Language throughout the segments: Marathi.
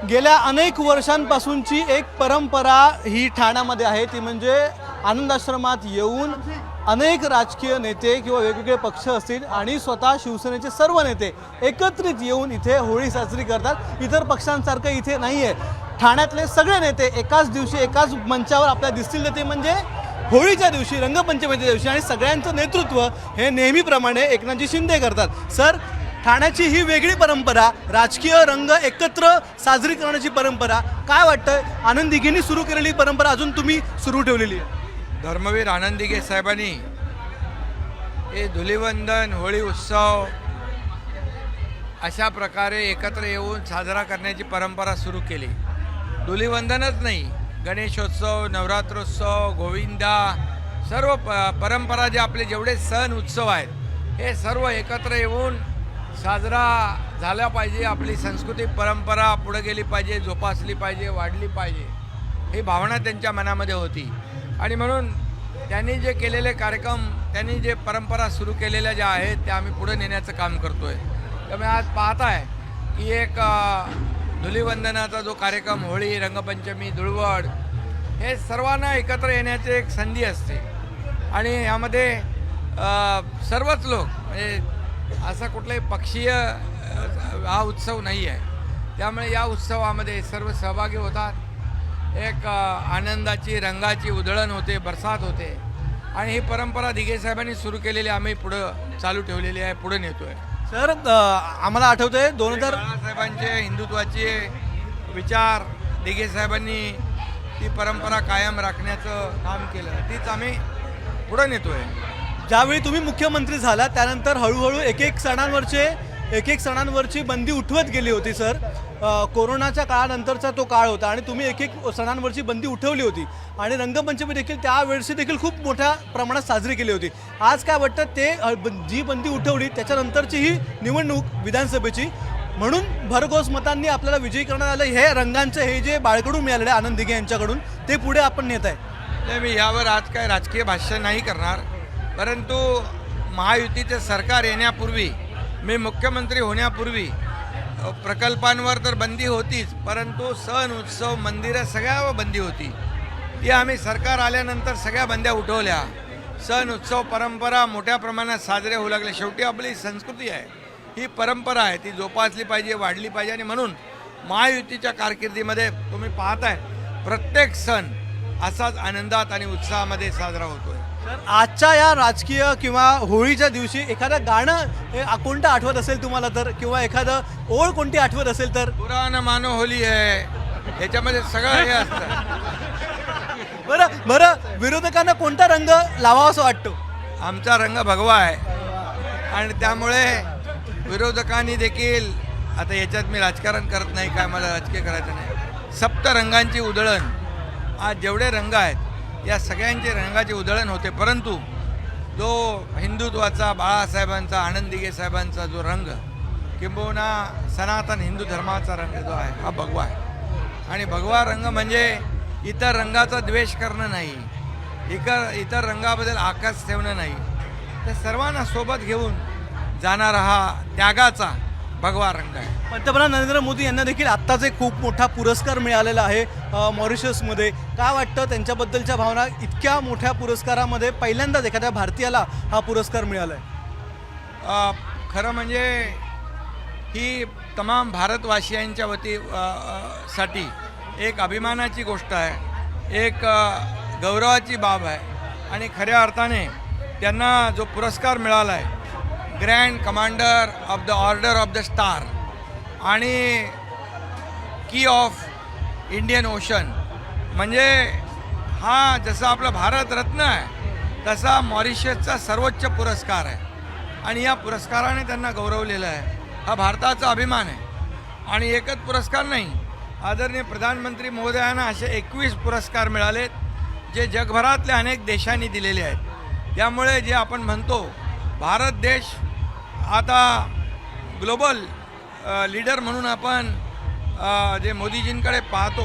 गेल्या अनेक वर्षांपासूनची एक परंपरा ही ठाण्यामध्ये आहे, ती म्हणजे आनंद आश्रमात येऊन अनेक राजकीय नेते किंवा वेगवेगळे पक्ष असतील आणि स्वतः शिवसेनेचे सर्व नेते एकत्रित येऊन इथे होळी साजरी करतात। इतर पक्षांसारखं इथे नाही आहे। ठाण्यातले सगळे नेते एकाच दिवशी एकाच मंचावर आपल्याला दिसतील, ते म्हणजे होळीच्या दिवशी, रंगपंचमीच्या दिवशी, आणि सगळ्यांचं नेतृत्व हे नेहमीप्रमाणे एकनाथजी शिंदे करतात। सर, ठाण्याची ही वेगळी परंपरा, राजकीय रंग एकत्र साजरी करण्याची परंपरा, काय वाटतं आनंद दिघेंनी सुरू केलेली परंपरा अजून तुम्ही सुरू ठेवलेली आहे? धर्मवीर आनंद दिघे साहेबांनी हे धुलिवंदन, होळी उत्सव अशा प्रकारे एकत्र येऊन साजरा करण्याची परंपरा सुरू केली। धुलिवंदनच नाही, गणेशोत्सव, नवरात्रोत्सव, गोविंदा, सर्व परंपरा जे आपले जेवढे सण उत्सव आहेत हे सर्व एकत्र येऊन साजरा झाला पाहिजे। आपली संस्कृती परंपरा पुढे गेली पाहिजे, जोपासली पाहिजे, वाढली पाहिजे, ही भावना त्यांच्या मनामध्ये होती। आणि म्हणून त्यांनी जे केलेले कार्यक्रम, त्यांनी जे परंपरा सुरू केलेल्या ज्या आहेत त्या आम्ही पुढे नेण्याचं काम करतो आहे। त्यामुळे आज पाहत आहे की एक धुलिवंदनाचा जो कार्यक्रम, होळी, रंगपंचमी, धुळवड, हे सर्वांना एकत्र येण्याची एक संधी असते। आणि यामध्ये सर्वच लोक, म्हणजे असा कुठलाही पक्षीय हा उत्सव नाही आहे, त्यामुळे या उत्सवामध्ये सर्व सहभागी होतात। एक आनंदाची, रंगाची उधळण होते, बरसात होते, आणि ही परंपरा दिघे साहेबांनी सुरू केलेली आम्ही पुढं चालू ठेवलेली आहे, पुढे नेतो आहे। सर, आम्हाला आठवतंय 2000 बाळासाहेबांचे हिंदुत्वाचे विचार, दिघे साहेबांनी ती परंपरा कायम राखण्याचं काम केलं, तीच आम्ही पुढे नेतो आहे। ज्यावेळी तुम्ही मुख्यमंत्री झाला त्यानंतर हळूहळू एक एक सणांवरची बंदी उठवत गेली होती सर। कोरोनाच्या काळानंतरचा तो काळ होता आणि तुम्ही एक सणांवरची बंदी उठवली होती, आणि रंगपंचमी देखील त्यावेळेस देखील खूप मोठ्या प्रमाणात साजरी केली होती। आज काय वाटतं, ते जी बंदी उठवली त्याच्यानंतरची ही निवडणूक विधानसभेची, म्हणून भरघोस मतांनी आपल्याला विजयी करण्यात आलं, हे रंगांचं हे जे बाळकडून मिळालेलं आनंद दिघे यांच्याकडून, ते पुढे आपण नेत आहे? मी यावर आज काय राजकीय भाष्य नाही करणार, परंतु महायुतीचे सरकार येण्यापूर्वी, मी मुख्यमंत्री होण्यापूर्वी प्रकल्पांवर तर बंदी होतीच, परंतु सण उत्सव, मंदिरं, सगळ्यावर बंदी होती। ती आम्ही सरकार आल्यानंतर सगळ्या बंद्या उठवल्या। सण उत्सव परंपरा मोठ्या प्रमाणात साजरे होऊ लागले। शेवटी आपली संस्कृती आहे, ही परंपरा आहे, ती जोपासली पाहिजे, वाढली पाहिजे। आणि म्हणून महायुतीच्या कारकिर्दीमध्ये तुम्ही पाहताय प्रत्येक सण असाच आनंदात आणि उत्साहामध्ये साजरा होतोय। तर आजच्या या राजकीय किंवा होळीच्या दिवशी एखादं गाणं कोणतं आठवत असेल तुम्हाला तर, किंवा एखादं ओळ कोणती आठवत असेल तर? पुराण मानो होली आहे, याच्यामध्ये सगळं हे असतं। बरं, विरोधकांना कोणता रंग लावावा असं वाटतो? आमचा रंग भगवा आहे, आणि त्यामुळे विरोधकांनी देखील, आता याच्यात मी राजकारण करत नाही, काय मला राजकीय करायचं नाही, सप्त रंगांची उधळण, आज जेवढे रंग आहेत या सगळ्यांचे रंगाची उधळण होते। परंतु जो हिंदुत्वाचा, बाळासाहेबांचा, आनंद दिघे साहेबांचा जो रंग, किंबहुना सनातन हिंदू धर्माचा रंग जो आहे, हा भगवा आहे। आणि भगवा रंग म्हणजे इतर रंगाचा द्वेष करणं नाही, इतर रंगाबद्दल आकाश ठेवणं नाही, तर सर्वांना सोबत घेऊन जाणारा हा त्यागाचा भगवा रंग आहे। पंतप्रधान नरेंद्र मोदी यांना देखील आत्ताच एक खूप मोठा पुरस्कार मिळालेला आहे मॉरिशसमध्ये। काय वाटतं त्यांच्याबद्दलच्या भावना? इतक्या मोठ्या पुरस्कारामध्ये पहिल्यांदाच एखाद्या भारतीयाला हा पुरस्कार मिळाला आहे। खरं म्हणजे ही तमाम भारतवासियांच्या साठी एक अभिमानाची गोष्ट आहे, एक गौरवाची बाब आहे। आणि खऱ्या अर्थाने त्यांना जो पुरस्कार मिळाला आहे, grand commander of the order of the star आणि की ऑफ इंडियन ओशन, म्हणजे हा जसा आपला भारतरत्न आहे तसा मॉरिशसचा सर्वोच्च पुरस्कार आहे, आणि या पुरस्काराने त्यांना गौरवलेलं आहे। हा भारताचा अभिमान आहे। आणि एकच पुरस्कार नाही, आदरणीय प्रधानमंत्री महोदयांना असे 21 पुरस्कार मिळालेत, जे जगभरातल्या अनेक देशांनी दिलेले आहेत। त्यामुळे जे आपण म्हणतो भारत देश आता ग्लोबल लीडर म्हणून आपण जे मोदीजींकडे पाहतो,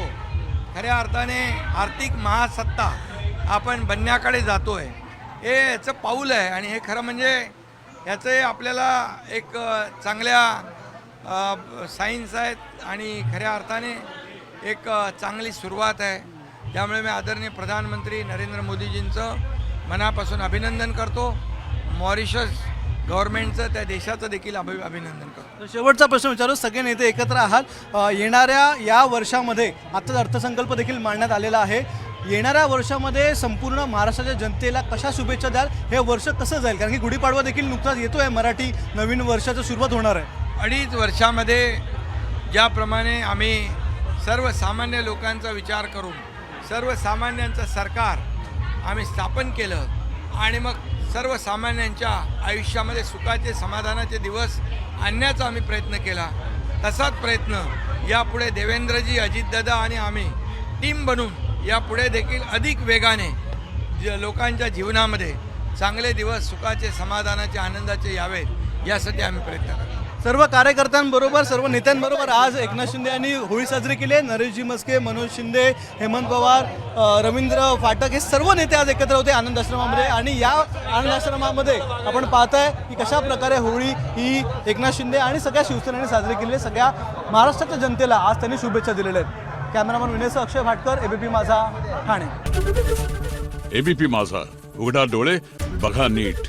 खऱ्या अर्थाने आर्थिक महासत्ता आपण बनण्याकडे जातो आहे, हे याचं पाऊल आहे। आणि हे खरं म्हणजे याचे आपल्याला एक चांगल्या सायन्स आहेत आणि खऱ्या अर्थाने एक चांगली सुरुवात आहे. त्यामुळे मी आदरणीय प्रधानमंत्री नरेंद्र मोदीजींचं मनापासून अभिनंदन करतो. मॉरिशस गव्हर्नमेंटचं, त्या देशाचं देखील अभिनंदन करतो. तर शेवटचा प्रश्न विचारू, सगळे नेते एकत्र आहात. येणाऱ्या या वर्षामध्ये आताच अर्थसंकल्प देखील मांडण्यात आलेला आहे. येणाऱ्या वर्षामध्ये संपूर्ण महाराष्ट्राच्या जनतेला कशा शुभेच्छा द्याल? हे वर्ष कसं जाईल? कारण की गुढीपाडवा देखील नुकताच येतो आहे, मराठी नवीन वर्षाची सुरुवात होणार आहे. 2.5 वर्षामध्ये ज्याप्रमाणे आम्ही सर्वसामान्य लोकांचा विचार करून सर्वसामान्यांचं सरकार आम्ही स्थापन केलं आणि मग सर्वसामान्यांच्या आयुष्यामध्ये सुखाचे समाधानाचे दिवस आणण्याचा आम्ही प्रयत्न केला, तसाच प्रयत्न यापुढे देवेंद्रजी, अजितदादा आणि आम्ही टीम बनून यापुढे देखील अधिक वेगाने लोकांच्या जीवनामध्ये चांगले दिवस सुखाचे, समाधानाचे, आनंदाचे यावेत यासाठी आम्ही प्रयत्न करतो. सर्व कार्यकर्त्यांबरोबर, सर्व नेत्यांबरोबर आज एकनाथ शिंदे यांनी होळी साजरी केली आहे. नरेशजी मस्के, मनोज शिंदे, हेमंत पवार, रवींद्र फाटक हे सर्व नेते आज एकत्र होते आनंद आश्रमामध्ये. आणि या आनंद आश्रमामध्ये आपण पाहताय की कशा प्रकारे होळी ही एकनाथ शिंदे आणि सगळ्या शिवसेनेने साजरी केली आहे. सगळ्या महाराष्ट्राच्या जनतेला आज त्यांनी शुभेच्छा दिलेल्या आहेत. कॅमेरामन विनयसह अक्षय भाटकर, एबीपी माझा, ठाणे. एबीपी माझा, उघडा डोळे बघा नीट.